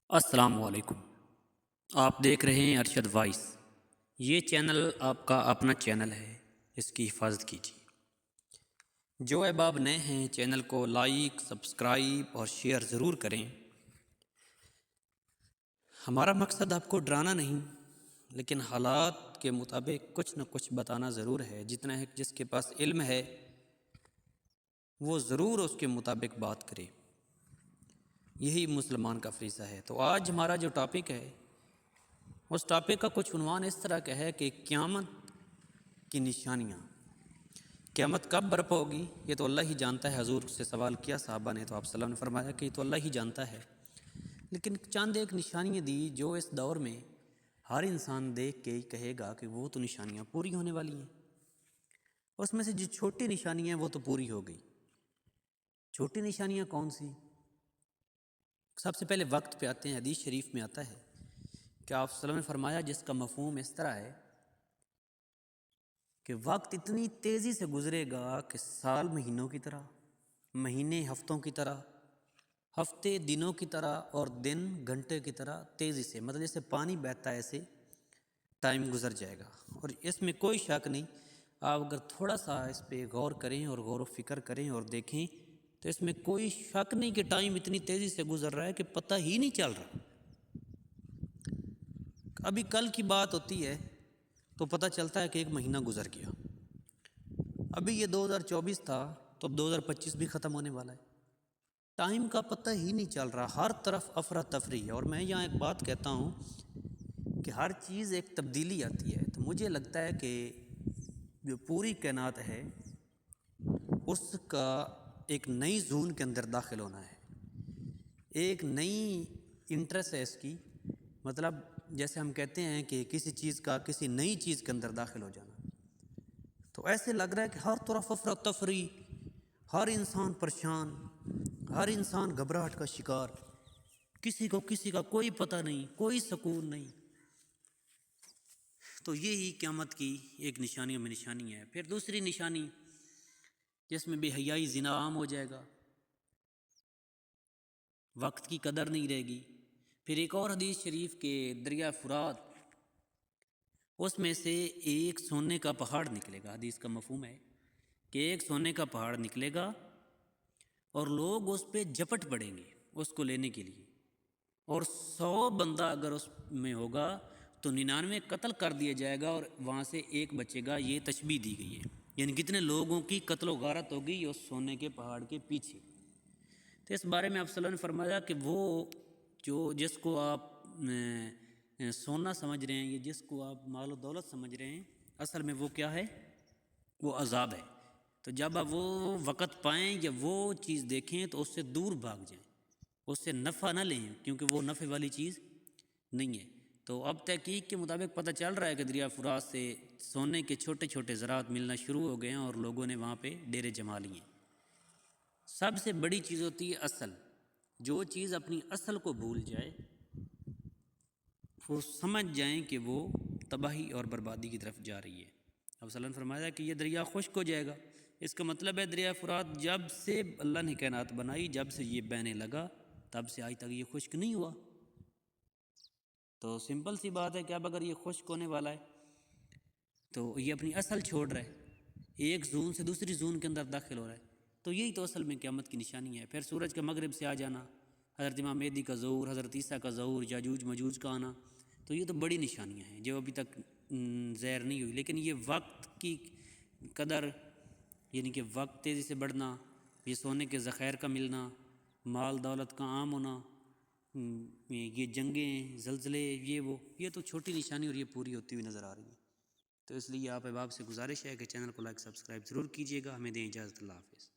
السلام علیکم۔ آپ دیکھ رہے ہیں ارشد وائس۔ یہ چینل آپ کا اپنا چینل ہے، اس کی حفاظت کیجیے۔ جو احباب نئے ہیں چینل کو لائک، سبسکرائب اور شیئر ضرور کریں۔ ہمارا مقصد آپ کو ڈرانا نہیں، لیکن حالات کے مطابق کچھ نہ کچھ بتانا ضرور ہے۔ جتنا ہے جس کے پاس علم ہے وہ ضرور اس کے مطابق بات کرے، یہی مسلمان کا فریضہ ہے۔ تو آج ہمارا جو ٹاپک ہے، اس ٹاپک کا کچھ عنوان اس طرح کا ہے کہ قیامت کی نشانیاں۔ قیامت کب برپا ہوگی یہ تو اللہ ہی جانتا ہے۔ حضور سے سوال کیا صحابہ نے، تو آپ صلی اللہ علیہ وسلم نے فرمایا کہ یہ تو اللہ ہی جانتا ہے، لیکن چند ایک نشانیاں دی جو اس دور میں ہر انسان دیکھ کے ہی کہے گا کہ وہ تو نشانیاں پوری ہونے والی ہیں۔ اس میں سے جو چھوٹی نشانیاں ہیں وہ تو پوری ہو گئی۔ چھوٹی نشانیاں کون سی؟ سب سے پہلے وقت پہ آتے ہیں۔ حدیث شریف میں آتا ہے کہ آپ صلی اللہ علیہ وسلم نے فرمایا، جس کا مفہوم اس طرح ہے کہ وقت اتنی تیزی سے گزرے گا کہ سال مہینوں کی طرح، مہینے ہفتوں کی طرح، ہفتے دنوں کی طرح، اور دن گھنٹے کی طرح تیزی سے، مطلب جیسے پانی بہتا ہے ایسے ٹائم گزر جائے گا۔ اور اس میں کوئی شک نہیں، آپ اگر تھوڑا سا اس پہ غور کریں اور غور و فکر کریں اور دیکھیں تو اس میں کوئی شک نہیں کہ ٹائم اتنی تیزی سے گزر رہا ہے کہ پتہ ہی نہیں چل رہا۔ ابھی کل کی بات ہوتی ہے تو پتہ چلتا ہے کہ ایک مہینہ گزر گیا۔ ابھی یہ 2024 تھا تو اب 2025 بھی ختم ہونے والا ہے۔ ٹائم کا پتہ ہی نہیں چل رہا، ہر طرف افراتفری ہے۔ اور میں یہاں ایک بات کہتا ہوں کہ ہر چیز ایک تبدیلی آتی ہے، تو مجھے لگتا ہے کہ جو پوری کائنات ہے اس کا ایک نئی زون کے اندر داخل ہونا ہے، ایک نئی انٹرسٹ ہے اس کی، مطلب جیسے ہم کہتے ہیں کہ کسی چیز کا کسی نئی چیز کے اندر داخل ہو جانا۔ تو ایسے لگ رہا ہے کہ ہر طرف افراتفری، ہر انسان پریشان، ہر انسان گھبراہٹ کا شکار، کسی کا کوئی پتہ نہیں، کوئی سکون نہیں۔ تو یہی قیامت کی ایک نشانیوں میں نشانی ہے۔ پھر دوسری نشانی جس میں بے حیائی، زنا عام ہو جائے گا، وقت کی قدر نہیں رہے گی۔ پھر ایک اور حدیث شریف کے دریا فرات، اس میں سے ایک سونے کا پہاڑ نکلے گا۔ حدیث کا مفہوم ہے کہ ایک سونے کا پہاڑ نکلے گا اور لوگ اس پہ جھپٹ پڑیں گے اس کو لینے کے لیے، اور 100 بندہ اگر اس میں ہوگا تو 99 قتل کر دیا جائے گا اور وہاں سے ایک بچے گا۔ یہ تشبیہ دی گئی ہے، یعنی کتنے لوگوں کی قتل و غارت ہوگی اس سونے کے پہاڑ کے پیچھے۔ تو اس بارے میں آپ صلی اللہ علیہ وسلم نے فرمایا کہ وہ جس کو آپ سونا سمجھ رہے ہیں، یہ جس کو آپ مال و دولت سمجھ رہے ہیں، اصل میں وہ کیا ہے؟ وہ عذاب ہے۔ تو جب آپ وہ وقت پائیں یا وہ چیز دیکھیں تو اس سے دور بھاگ جائیں، اس سے نفع نہ لیں، کیونکہ وہ نفع والی چیز نہیں ہے۔ تو اب تحقیق کے مطابق پتہ چل رہا ہے کہ دریا فرات سے سونے کے چھوٹے چھوٹے ذرات ملنا شروع ہو گئے ہیں اور لوگوں نے وہاں پہ ڈیرے جما لیے ہیں۔ سب سے بڑی چیز ہوتی ہے اصل۔ جو چیز اپنی اصل کو بھول جائے، وہ سمجھ جائیں کہ وہ تباہی اور بربادی کی طرف جا رہی ہے۔ اب صلی اللہ علیہ وسلم نے فرمایا کہ یہ دریا خشک ہو جائے گا۔ اس کا مطلب ہے دریا فرات جب سے اللہ نے کائنات بنائی، جب سے یہ بہنے لگا، تب سے آج تک یہ خشک نہیں ہوا۔ تو سمپل سی بات ہے کہ اب اگر یہ خشک ہونے والا ہے تو یہ اپنی اصل چھوڑ رہا ہے، ایک زون سے دوسری زون کے اندر داخل ہو رہا ہے۔ تو یہی تو اصل میں قیامت کی نشانی ہے۔ پھر سورج کا مغرب سے آ جانا، حضرت امام مہدی کا ظہور، حضرت عیسیٰ کا ظہور، یاجوج ماجوج کا آنا، تو یہ تو بڑی نشانیاں ہیں جو ابھی تک ظاہر نہیں ہوئی۔ لیکن یہ وقت کی قدر، یعنی کہ وقت تیزی سے بڑھنا، یہ سونے کے ذخائر کا ملنا، مال دولت کا عام ہونا، یہ جنگیں، زلزلے، یہ تو چھوٹی نشانی اور یہ پوری ہوتی ہوئی نظر آ رہی ہیں۔ تو اس لیے آپ احباب سے گزارش ہے کہ چینل کو لائک سبسکرائب ضرور کیجیے گا۔ ہمیں دیں اجازت، اللہ حافظ۔